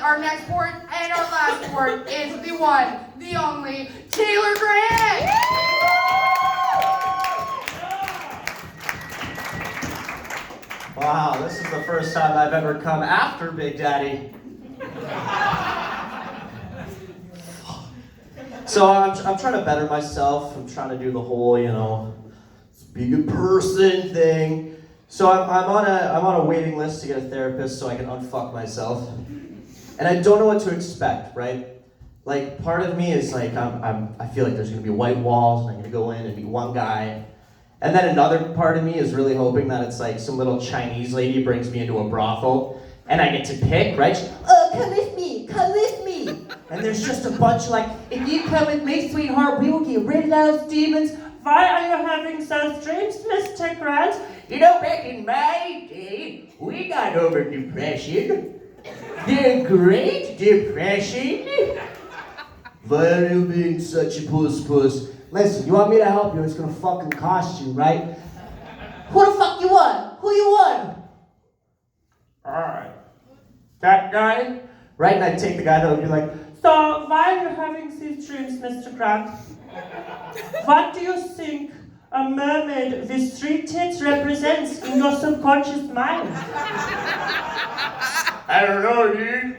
our next sport and our last sport is the one, the only, Taylor Grant! Wow, this is the first time I've ever come after Big Daddy. So I'm trying to better myself. I'm trying to do the whole, be a good person thing. So I'm on a waiting list to get a therapist so I can unfuck myself. And I don't know what to expect, right? Like, part of me is like, I feel like there's gonna be white walls and I'm gonna go in and be one guy. And then another part of me is really hoping that it's like some little Chinese lady brings me into a brothel and I get to pick, right? Oh, come with me, come with me. And there's just a bunch like, if you come with me, sweetheart, we will get rid of those demons. Why are you having such dreams, Mr. Grant? Back in my day, we got over depression. The Great Depression. Why are you being such a puss? Listen, you want me to help you, it's gonna fucking cost you, right? Who the fuck you want? Who you want? Alright. That guy? Right, and I'd take the guy that would be like, so why are you having these dreams, Mr. Grant? What do you think a mermaid with 3 tits represents in your subconscious mind? I don't know, dude.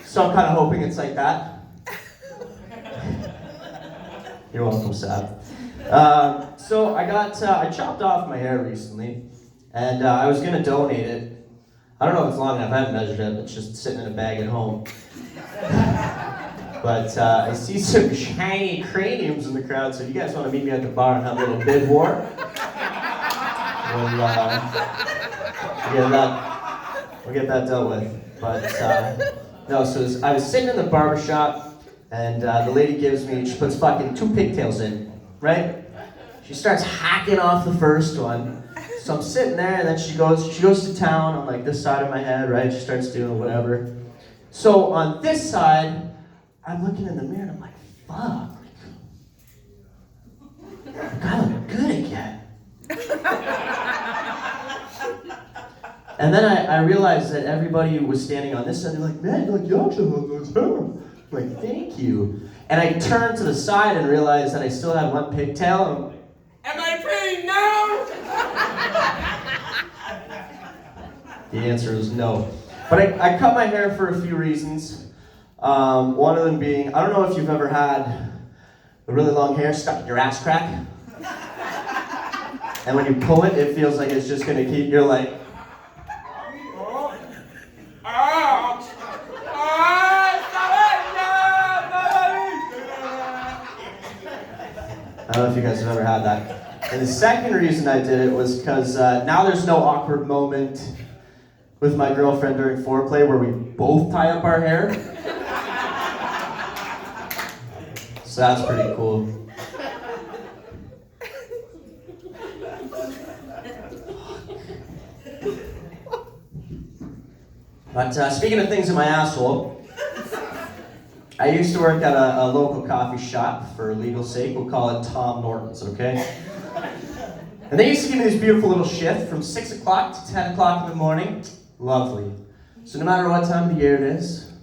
So I'm kind of hoping it's like that. You're welcome, Sab. So I chopped off my hair recently, and I was gonna donate it. I don't know if it's long enough, I haven't measured it, it's just sitting in a bag at home. But I see some shiny craniums in the crowd, so if you guys want to meet me at the bar and have a little bid war, we'll get that dealt with. But no, so I was sitting in the barbershop, and the lady she puts fucking 2 pigtails in, right? She starts hacking off the first one. So I'm sitting there, and then she goes to town on like this side of my head, right? She starts doing whatever. So on this side, I'm looking in the mirror and I'm like, fuck. I look good again. And then I realized that everybody who was standing on this side, they're like, man, you're like, you actually have those hair. I'm like, thank you. And I turned to the side and realized that I still had 1 pigtail. Am I pretty now? The answer is no. But I cut my hair for a few reasons. One of them being, I don't know if you've ever had a really long hair stuck in your ass crack. And when you pull it, it feels like it's just gonna keep, you're like, I don't know if you guys have ever had that. And the second reason I did it was because now there's no awkward moment with my girlfriend during foreplay where we both tie up our hair. So that's pretty cool. But speaking of things in my asshole, I used to work at a local coffee shop. For legal sake, we'll call it Tom Norton's, okay? And they used to give me this beautiful little shift from 6 o'clock to 10 o'clock in the morning. Lovely. So no matter what time of the year it is,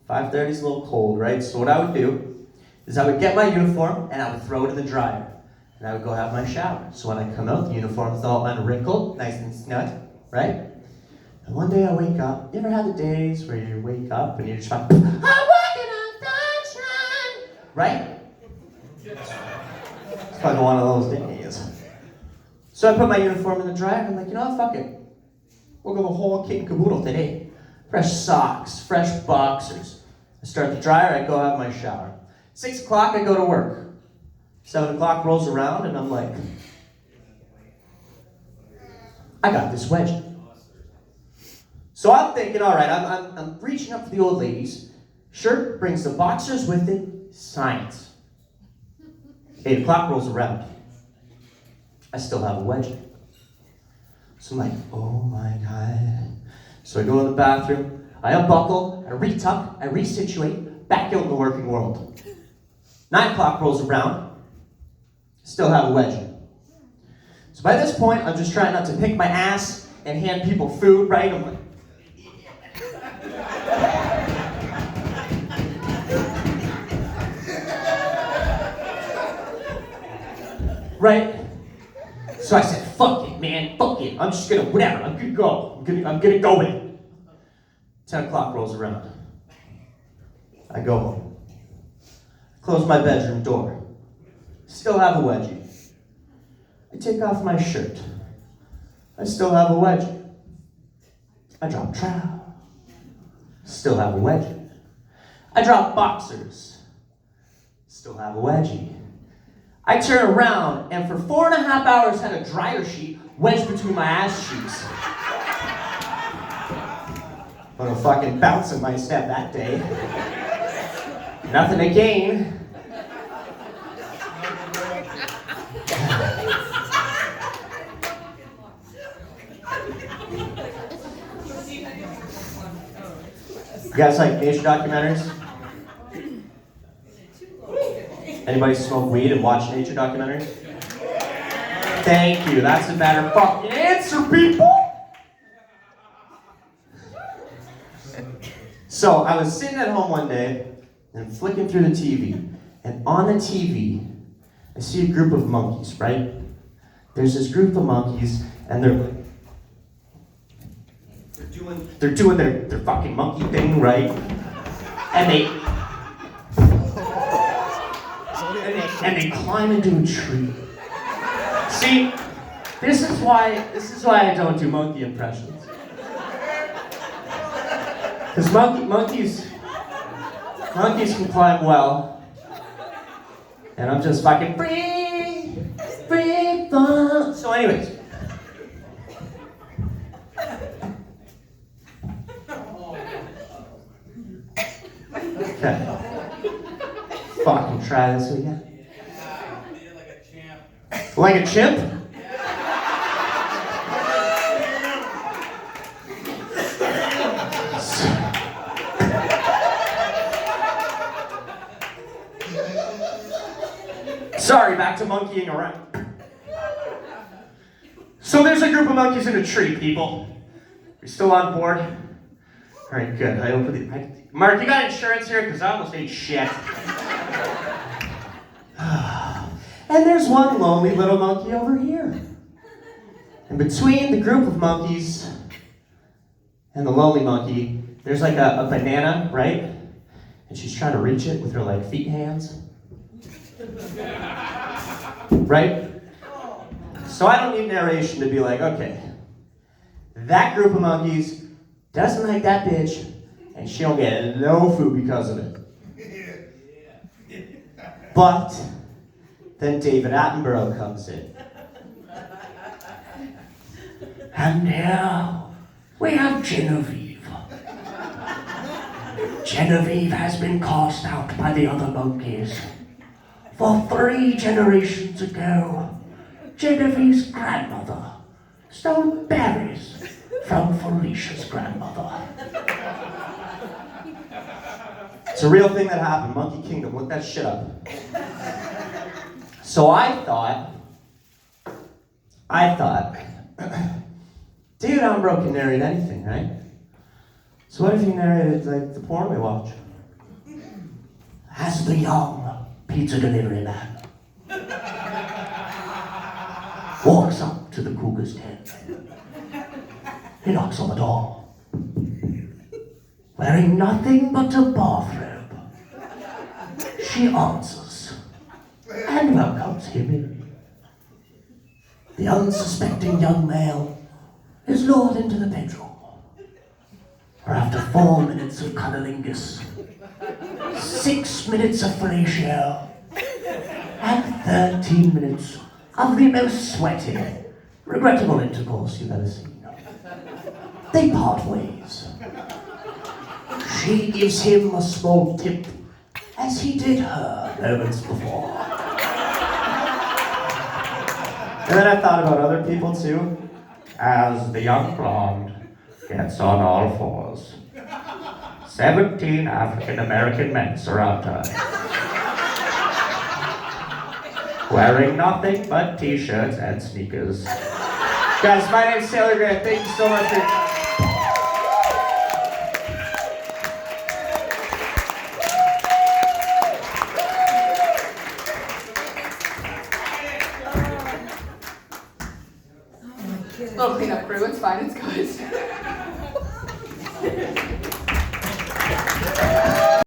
5:30 is a little cold, right? So what I would do is I would get my uniform and I would throw it in the dryer. And I would go have my shower. So when I come out, the uniform's all unwrinkled, nice and snug, right? And one day I wake up. You ever had the days where you wake up and you're just like, I'm walking on sunshine, right? It's kind of one of those days. So I put my uniform in the dryer and I'm like, you know what, fuck it. We'll go the whole kit and caboodle today. Fresh socks, fresh boxers. I start the dryer, I go have my shower. 6 o'clock, I go to work. 7 o'clock rolls around and I'm like, I got this wedge. So I'm thinking, all right, I'm reaching up for the old ladies. Shirt brings the boxers with it, science. 8 o'clock rolls around. I still have a wedge. So I'm like, oh my God. So I go in the bathroom, I unbuckle, I retuck, I resituate, back out in the working world. 9 o'clock rolls around, still have a wedge. So by this point, I'm just trying not to pick my ass and hand people food, right? I'm like, right? So I said, fuck it, man, fuck it. I'm just gonna, whatever, I'm gonna go. I'm gonna go with it. 10 o'clock rolls around. I go home. Close my bedroom door. Still have a wedgie. I take off my shirt. I still have a wedgie. I drop trowel. Still have a wedgie. I drop boxers. Still have a wedgie. I turn around and for 4.5 hours had a dryer sheet wedged between my ass cheeks. But a fucking bouncing my step that day. Nothing to gain. You guys like nature documentaries? Anybody smoke weed and watch nature documentaries? Thank you, that's a better fucking answer, people! So, I was sitting at home one day and flicking through the TV, and on the TV, I see a group of monkeys, right? There's this group of monkeys, and they're doing their fucking monkey thing, right? And they climb into a tree. See, this is why I don't do monkey impressions. Because monkeys can climb well, and I'm just fucking free fall. So anyways. Okay. Fucking try this again. Like a champ. Like a chimp? Sorry, back to monkeying around. So there's a group of monkeys in a tree, people. You're still on board? Alright, good. I open the... Mark, you got insurance here? Because I almost ate shit. And there's one lonely little monkey over here. And between the group of monkeys and the lonely monkey, there's like a banana, right? And she's trying to reach it with her like feet hands. Right? So I don't need narration to be like, okay, that group of monkeys doesn't like that bitch, and she'll get no food because of it. But then David Attenborough comes in. And here we have Genevieve. Genevieve has been cast out by the other monkeys. For 3 generations ago, Genevieve's grandmother stole berries from Felicia's grandmother. It's a real thing that happened, Monkey Kingdom, look that shit up. So I thought, David Attenborough can narrate anything, right? So what if he narrated like the porn we watch? As the young pizza delivery man walks up to the cougar's tent, he knocks on the door, wearing nothing but a bathrobe. She answers and welcomes him in. The unsuspecting young male is lured into the bedroom, where after 4 minutes of cunnilingus, 6 minutes of fellatio, and 13 minutes of the most sweaty, regrettable intercourse you've ever seen, they part ways. She gives him a small tip, as he did her moments before. And then I thought about other people too, as the young blonde gets on all fours. 17 African-American men surround her, wearing nothing but t-shirts and sneakers. Guys, my name's Taylor Grant. Thank you so much for your time. Little cleanup crew, it's fine, it's good.